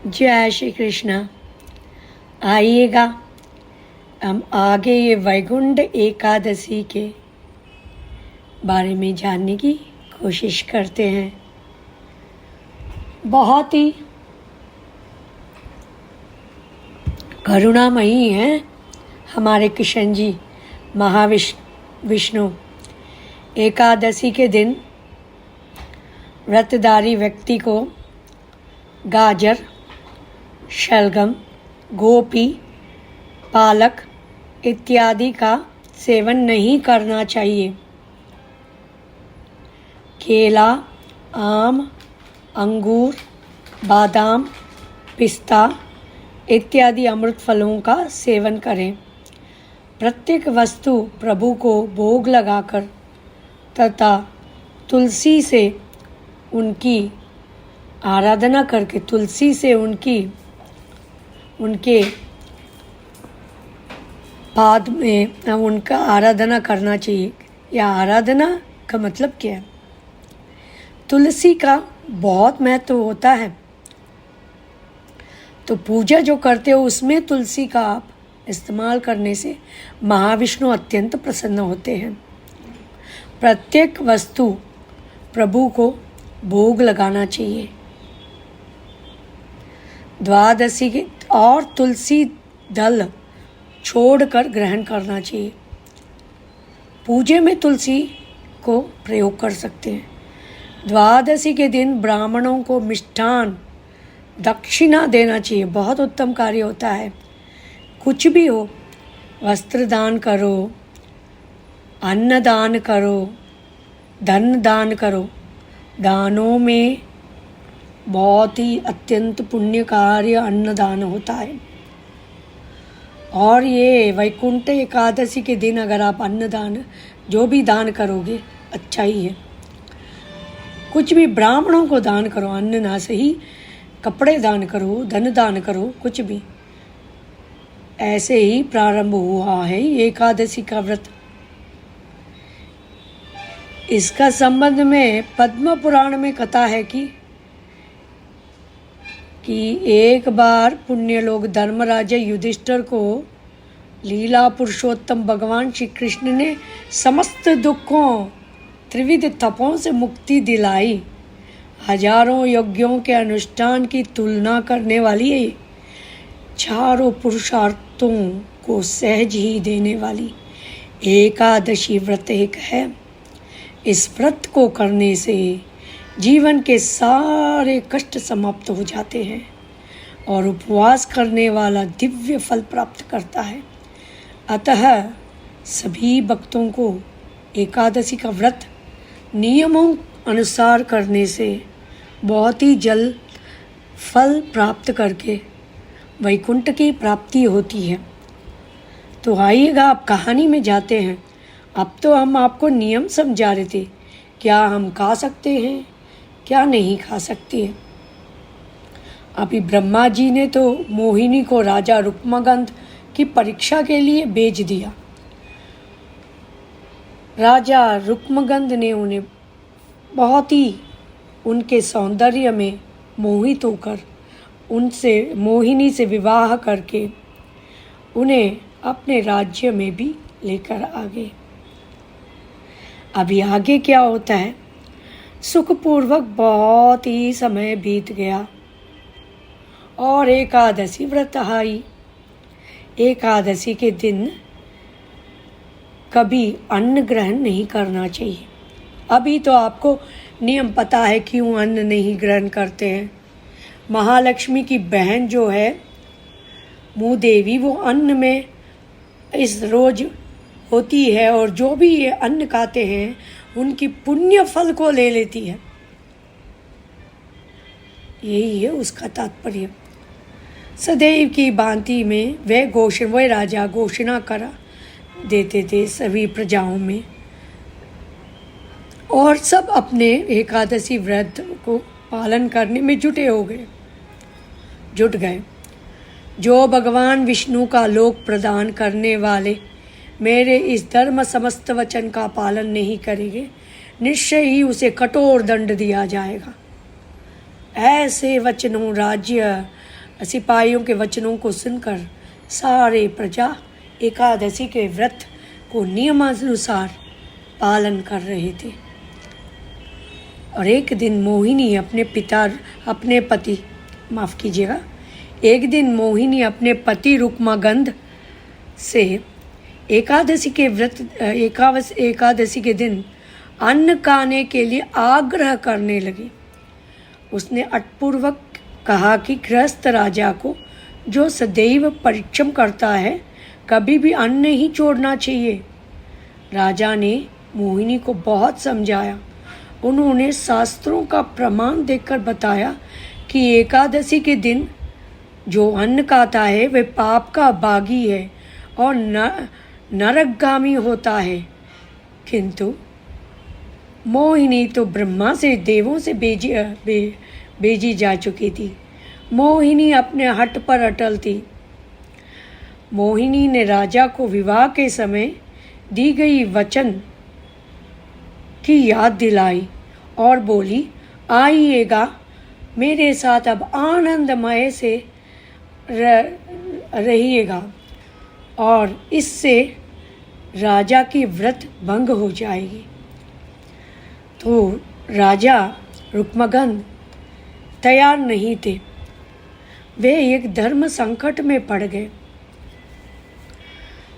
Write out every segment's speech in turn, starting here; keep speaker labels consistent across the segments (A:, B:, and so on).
A: जय श्री कृष्ण। आइएगा हम आगे ये वैकुंठ एकादशी के बारे में जानने की कोशिश करते हैं। बहुत ही करुणामयी हैं हमारे किशन जी विष्णु। एकादशी के दिन व्रतधारी व्यक्ति को गाजर, शलगम, गोपी, पालक इत्यादि का सेवन नहीं करना चाहिए। केला, आम, अंगूर, बादाम, पिस्ता इत्यादि अमृत फलों का सेवन करें। प्रत्येक वस्तु प्रभु को भोग लगाकर तथा तुलसी से उनकी आराधना करके तुलसी से उनके पाद में उनका आराधना करना चाहिए। या आराधना का मतलब क्या है? तुलसी का बहुत महत्व होता है, तो पूजा जो करते हो उसमें तुलसी का आप इस्तेमाल करने से महाविष्णु अत्यंत प्रसन्न होते हैं। प्रत्येक वस्तु प्रभु को भोग लगाना चाहिए। द्वादशी के और तुलसी दल छोड़कर ग्रहण करना चाहिए। पूजे में तुलसी को प्रयोग कर सकते हैं। द्वादशी के दिन ब्राह्मणों को मिष्ठान दक्षिणा देना चाहिए। बहुत उत्तम कार्य होता है। कुछ भी हो, वस्त्र दान करो, अन्न दान करो, धन दान करो। दानों में बहुत ही अत्यंत पुण्य कार्य अन्नदान होता है। और ये वैकुंठ एकादशी के दिन अगर आप अन्नदान जो भी दान करोगे अच्छा ही है। कुछ भी ब्राह्मणों को दान करो, अन्न ना सही कपड़े दान करो, धन दान करो, कुछ भी। ऐसे ही प्रारंभ हुआ है एकादशी का व्रत। इसका संबंध में पद्म पुराण में कथा है कि एक बार पुण्य लोग धर्मराज युधिष्ठिर को लीला पुरुषोत्तम भगवान श्री कृष्ण ने समस्त दुखों त्रिविध तपों से मुक्ति दिलाई। हजारों यज्ञों के अनुष्ठान की तुलना करने वाली है। चारों पुरुषार्थों को सहज ही देने वाली एकादशी व्रत एक है। इस व्रत को करने से जीवन के सारे कष्ट समाप्त हो जाते हैं और उपवास करने वाला दिव्य फल प्राप्त करता है। अतः सभी भक्तों को एकादशी का व्रत नियमों अनुसार करने से बहुत ही जल्द फल प्राप्त करके वैकुंठ की प्राप्ति होती है। तो आइएगा आप कहानी में जाते हैं। अब तो हम आपको नियम समझा रहे थे, क्या हम खा सकते हैं, क्या नहीं खा सकते हैं। अभी ब्रह्मा जी ने तो मोहिनी को राजा रुक्मगंध की परीक्षा के लिए भेज दिया। राजा रुक्मगंध ने उन्हें बहुत ही उनके सौंदर्य में मोहित होकर उनसे मोहिनी से विवाह करके उन्हें अपने राज्य में भी लेकर आ गए। अभी आगे क्या होता है? सुखपूर्वक बहुत ही समय बीत गया और एकादशी व्रत आई। एकादशी के दिन कभी अन्न ग्रहण नहीं करना चाहिए। अभी तो आपको नियम पता है क्यों अन्न नहीं ग्रहण करते हैं। महालक्ष्मी की बहन जो है मूदेवी, वो अन्न में इस रोज होती है और जो भी ये अन्न खाते हैं उनकी पुण्य फल को ले लेती है। यही है उसका तात्पर्य। सदैव की भांति में वह राजा घोषणा करा देते थे सभी प्रजाओं में, और सब अपने एकादशी व्रत को पालन करने में जुट गए। जो भगवान विष्णु का लोक प्रदान करने वाले मेरे इस धर्म समस्त वचन का पालन नहीं करेंगे, निश्चय ही उसे कठोर दंड दिया जाएगा। ऐसे वचनों, राज्य, सिपाहियों के वचनों को सुनकर सारे प्रजा एकादशी के व्रत को नियमानुसार पालन कर रहे थे। और एक दिन मोहिनी अपने पति रुक्मागंध से एकादशी के दिन अन्न खाने के लिए आग्रह करने लगी। उसने अटपूर्वक कहा कि गृहस्थ राजा को जो सदैव परिश्रम करता है कभी भी अन्न नहीं छोड़ना चाहिए। राजा ने मोहिनी को बहुत समझाया। उन्होंने शास्त्रों का प्रमाण देकर बताया कि एकादशी के दिन जो अन्न खाता है वह पाप का बागी है और नरकगामी होता है। किंतु मोहिनी तो ब्रह्मा से देवों से भेजी जा चुकी थी। मोहिनी अपने हट पर अटल थी। मोहिनी ने राजा को विवाह के समय दी गई वचन की याद दिलाई और बोली, आइएगा मेरे साथ अब आनंदमय से रहिएगा और इससे राजा की व्रत भंग हो जाएगी। तो राजा रुक्मागंध तैयार नहीं थे। वे एक धर्म संकट में पड़ गए।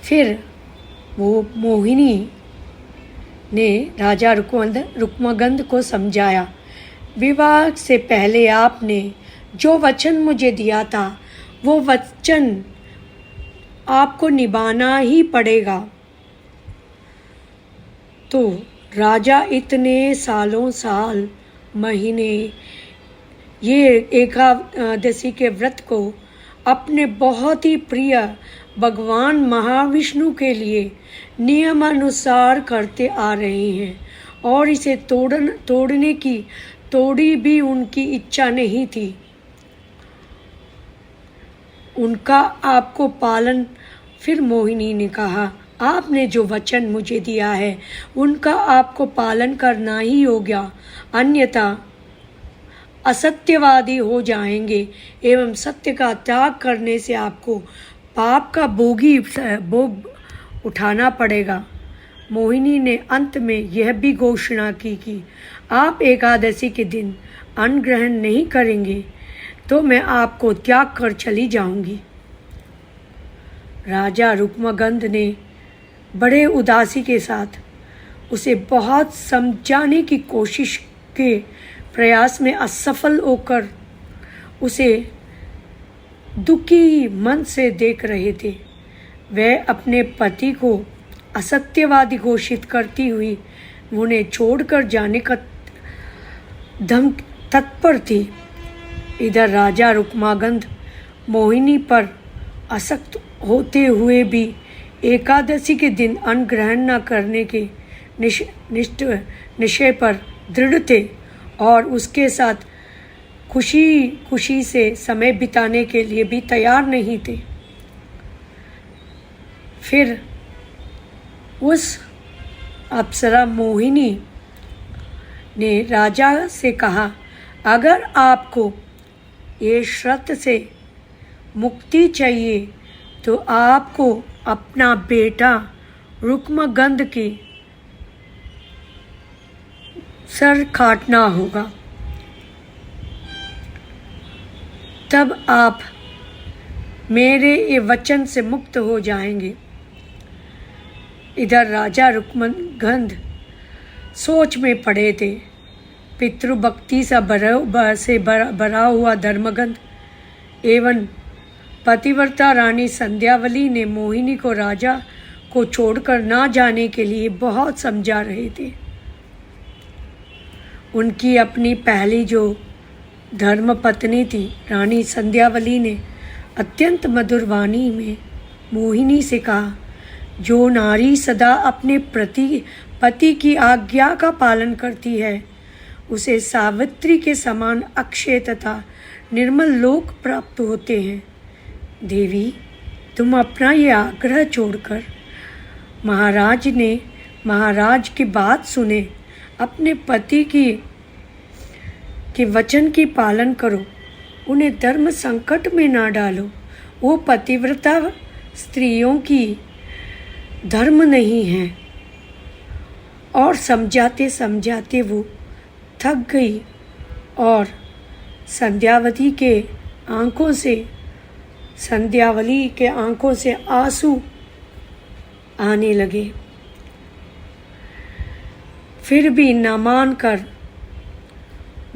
A: फिर वो मोहिनी ने राजा रुक्मागंध को समझाया, विवाह से पहले आपने जो वचन मुझे दिया था वो वचन आपको निभाना ही पड़ेगा। तो राजा इतने साल महीने ये एकादशी के व्रत को अपने बहुत ही प्रिय भगवान महाविष्णु के लिए नियमानुसार करते आ रहे हैं और इसे तोड़ने की थोड़ी भी उनकी इच्छा नहीं थी। उनका आपको पालन। फिर मोहिनी ने कहा, आपने जो वचन मुझे दिया है उनका आपको पालन करना ही होगा, अन्यथा असत्यवादी हो जाएंगे एवं सत्य का त्याग करने से आपको पाप का भोग उठाना पड़ेगा। मोहिनी ने अंत में यह भी घोषणा की कि आप एकादशी के दिन अन्न ग्रहण नहीं करेंगे तो मैं आपको त्याग कर चली जाऊंगी। राजा रुक्मागंध ने बड़े उदासी के साथ उसे बहुत समझाने की कोशिश के प्रयास में असफल होकर उसे दुखी मन से देख रहे थे। वह अपने पति को असत्यवादी घोषित करती हुई उन्हें छोड़कर जाने का तत्पर थी। इधर राजा रुक्मागंध मोहिनी पर आसक्त होते हुए भी एकादशी के दिन अन्न ग्रहण न करने के निश्चय पर दृढ़ थे और उसके साथ खुशी से समय बिताने के लिए भी तैयार नहीं थे। फिर उस अप्सरा मोहिनी ने राजा से कहा, अगर आपको ये शर्त से मुक्ति चाहिए तो आपको अपना बेटा रुक्मागंध की सर काटना होगा, तब आप मेरे ये वचन से मुक्त हो जाएंगे। इधर राजा रुक्मागंध सोच में पड़े थे। पितृभक्ति से भरा हुआ धर्मगंध एवं पतिव्रता रानी संध्यावली ने मोहिनी को राजा को छोड़कर ना जाने के लिए बहुत समझा रहे थे। उनकी अपनी पहली जो धर्म पत्नी थी रानी संध्यावली ने अत्यंत मधुर वाणी में मोहिनी से कहा, जो नारी सदा अपने पति की आज्ञा का पालन करती है उसे सावित्री के समान अक्षय तथा निर्मल लोक प्राप्त होते हैं। देवी, तुम अपना ये आग्रह छोड़कर महाराज की बात सुने, अपने पति के वचन की पालन करो उन्हें धर्म संकट में ना डालो। वो पतिव्रता स्त्रियों की धर्म नहीं है। और समझाते समझाते वो थक गई और संध्यावली के आंखों से आंसू आने लगे। फिर भी न मानकर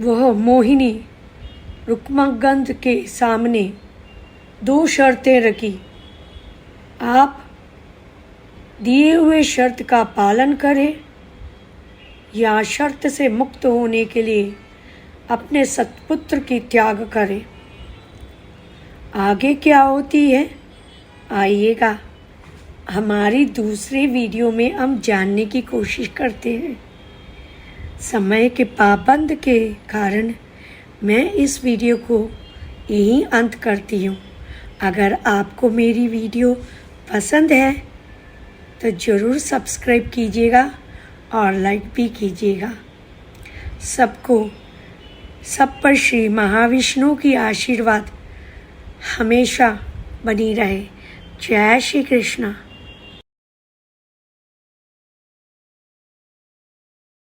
A: वह मोहिनी रुक्मांगद के सामने 2 शर्तें रखी। आप दिए हुए शर्त का पालन करें या शर्त से मुक्त होने के लिए अपने सत्पुत्र की त्याग करें। आगे क्या होती है, आइएगा हमारी दूसरे वीडियो में हम जानने की कोशिश करते हैं। समय के पाबंद के कारण मैं इस वीडियो को यहीं अंत करती हूँ। अगर आपको मेरी वीडियो पसंद है तो ज़रूर सब्सक्राइब कीजिएगा और लाइक भी कीजिएगा। सब पर श्री महाविष्णु की आशीर्वाद हमेशा बनी रहे। जय श्री कृष्ण।